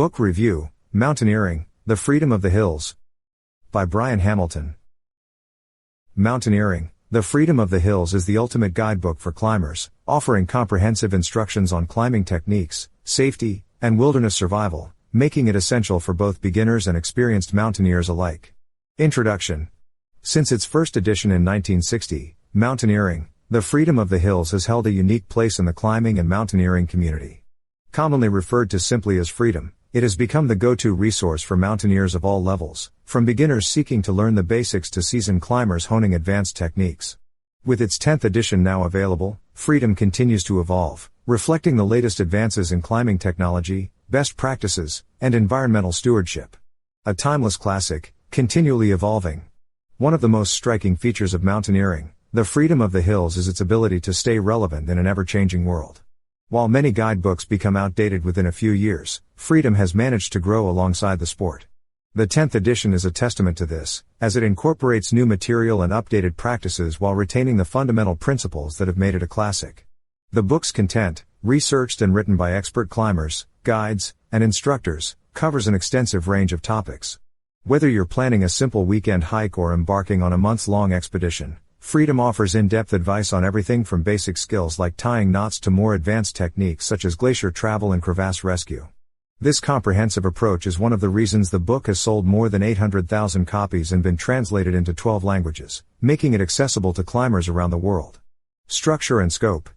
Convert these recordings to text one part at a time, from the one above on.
Book Review, Mountaineering, The Freedom of the Hills. By Brian Hamilton. Mountaineering, The Freedom of the Hills is the ultimate guidebook for climbers, offering comprehensive instructions on climbing techniques, safety, and wilderness survival, making it essential for both beginners and experienced mountaineers alike. Introduction. Since its first edition in 1960, Mountaineering, The Freedom of the Hills has held a unique place in the climbing and mountaineering community. Commonly referred to simply as Freedom, it has become the go-to resource for mountaineers of all levels, from beginners seeking to learn the basics to seasoned climbers honing advanced techniques. With its 10th edition now available, Freedom continues to evolve, reflecting the latest advances in climbing technology, best practices, and environmental stewardship. A timeless classic, continually evolving. One of the most striking features of mountaineering, The Freedom of the Hills, is its ability to stay relevant in an ever-changing world. While many guidebooks become outdated within a few years, Freedom has managed to grow alongside the sport. The 10th edition is a testament to this, as it incorporates new material and updated practices while retaining the fundamental principles that have made it a classic. The book's content, researched and written by expert climbers, guides, and instructors, covers an extensive range of topics. Whether you're planning a simple weekend hike or embarking on a months-long expedition, Freedom offers in-depth advice on everything from basic skills like tying knots to more advanced techniques such as glacier travel and crevasse rescue. This comprehensive approach is one of the reasons the book has sold more than 800,000 copies and been translated into 12 languages, making it accessible to climbers around the world. Structure and scope.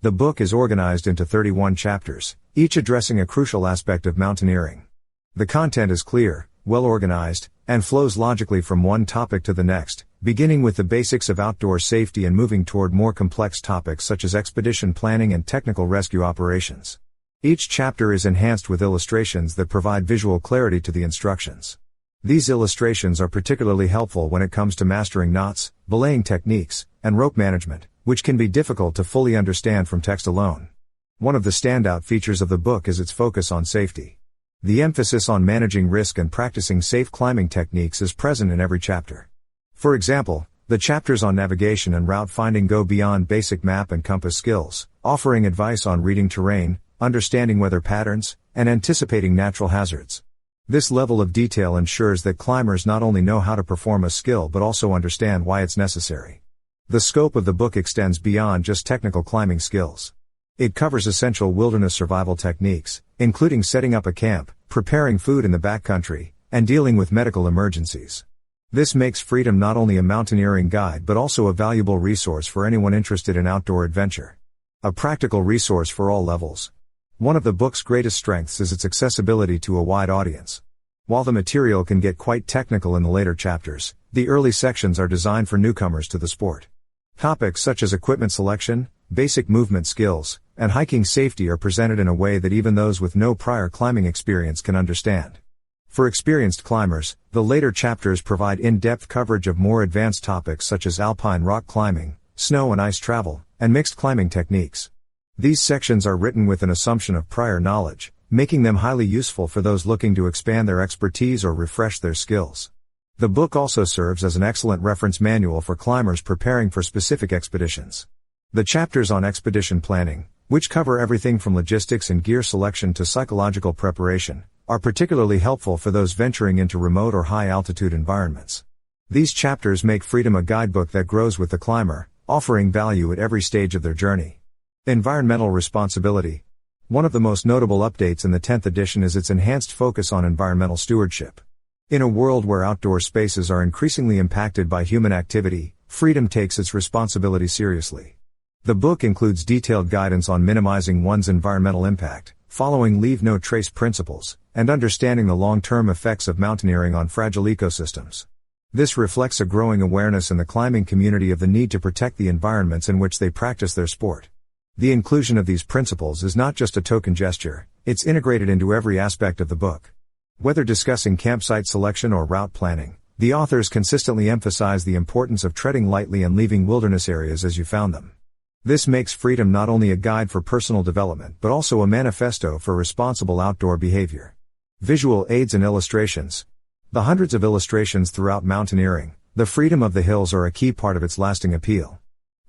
The book is organized into 31 chapters, each addressing a crucial aspect of mountaineering. The content is clear, well-organized, and flows logically from one topic to the next, beginning with the basics of outdoor safety and moving toward more complex topics such as expedition planning and technical rescue operations. Each chapter is enhanced with illustrations that provide visual clarity to the instructions. These illustrations are particularly helpful when it comes to mastering knots, belaying techniques, and rope management, which can be difficult to fully understand from text alone. One of the standout features of the book is its focus on safety. The emphasis on managing risk and practicing safe climbing techniques is present in every chapter. For example, the chapters on navigation and route finding go beyond basic map and compass skills, offering advice on reading terrain, understanding weather patterns, and anticipating natural hazards. This level of detail ensures that climbers not only know how to perform a skill but also understand why it's necessary. The scope of the book extends beyond just technical climbing skills. It covers essential wilderness survival techniques, including setting up a camp, preparing food in the backcountry, and dealing with medical emergencies. This makes Freedom not only a mountaineering guide but also a valuable resource for anyone interested in outdoor adventure. A practical resource for all levels. One of the book's greatest strengths is its accessibility to a wide audience. While the material can get quite technical in the later chapters, the early sections are designed for newcomers to the sport. Topics such as equipment selection, basic movement skills, and hiking safety are presented in a way that even those with no prior climbing experience can understand. For experienced climbers, the later chapters provide in-depth coverage of more advanced topics such as alpine rock climbing, snow and ice travel, and mixed climbing techniques. These sections are written with an assumption of prior knowledge, making them highly useful for those looking to expand their expertise or refresh their skills. The book also serves as an excellent reference manual for climbers preparing for specific expeditions. The chapters on expedition planning, which cover everything from logistics and gear selection to psychological preparation, are particularly helpful for those venturing into remote or high-altitude environments. These chapters make Freedom a guidebook that grows with the climber, offering value at every stage of their journey. Environmental responsibility. One of the most notable updates in the 10th edition is its enhanced focus on environmental stewardship. In a world where outdoor spaces are increasingly impacted by human activity, Freedom takes its responsibility seriously. The book includes detailed guidance on minimizing one's environmental impact, following leave no trace principles, and understanding the long-term effects of mountaineering on fragile ecosystems. This reflects a growing awareness in the climbing community of the need to protect the environments in which they practice their sport. The inclusion of these principles is not just a token gesture, it's integrated into every aspect of the book. Whether discussing campsite selection or route planning, the authors consistently emphasize the importance of treading lightly and leaving wilderness areas as you found them. This makes Freedom not only a guide for personal development but also a manifesto for responsible outdoor behavior. Visual aids and illustrations. The hundreds of illustrations throughout Mountaineering, The Freedom of the Hills are a key part of its lasting appeal.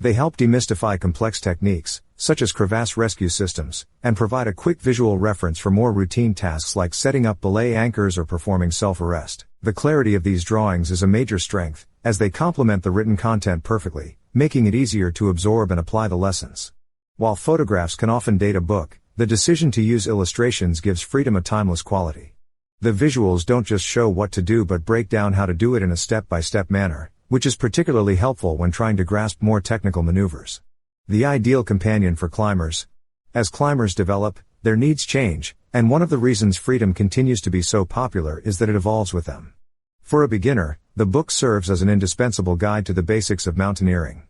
They help demystify complex techniques, such as crevasse rescue systems, and provide a quick visual reference for more routine tasks like setting up belay anchors or performing self-arrest. The clarity of these drawings is a major strength, as they complement the written content perfectly, making it easier to absorb and apply the lessons. While photographs can often date a book, the decision to use illustrations gives freedom a timeless quality. The visuals don't just show what to do but break down how to do it in a step-by-step manner, which is particularly helpful when trying to grasp more technical maneuvers. The ideal companion for climbers. As climbers develop, their needs change, and one of the reasons Freedom continues to be so popular is that it evolves with them. For a beginner, the book serves as an indispensable guide to the basics of mountaineering.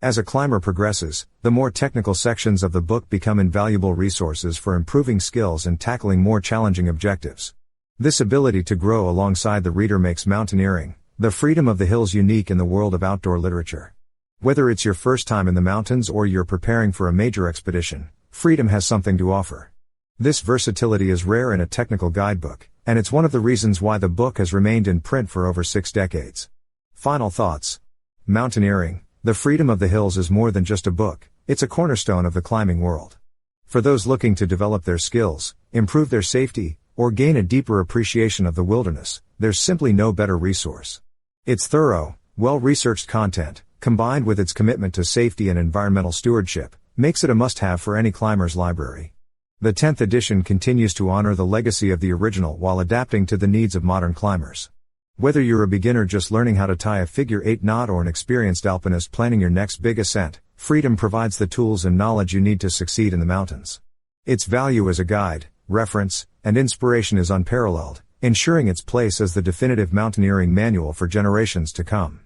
As a climber progresses, the more technical sections of the book become invaluable resources for improving skills and tackling more challenging objectives. This ability to grow alongside the reader makes Mountaineering, the Freedom of the Hills, unique in the world of outdoor literature. Whether it's your first time in the mountains or you're preparing for a major expedition, Freedom has something to offer. This versatility is rare in a technical guidebook, and it's one of the reasons why the book has remained in print for over 6 decades. Final thoughts. Mountaineering, the Freedom of the Hills is more than just a book, it's a cornerstone of the climbing world. For those looking to develop their skills, improve their safety, or gain a deeper appreciation of the wilderness, there's simply no better resource. Its thorough, well-researched content, combined with its commitment to safety and environmental stewardship, makes it a must-have for any climber's library. The 10th edition continues to honor the legacy of the original while adapting to the needs of modern climbers. Whether you're a beginner just learning how to tie a figure-8 knot or an experienced alpinist planning your next big ascent, Freedom provides the tools and knowledge you need to succeed in the mountains. Its value as a guide, reference, and inspiration is unparalleled, ensuring its place as the definitive mountaineering manual for generations to come.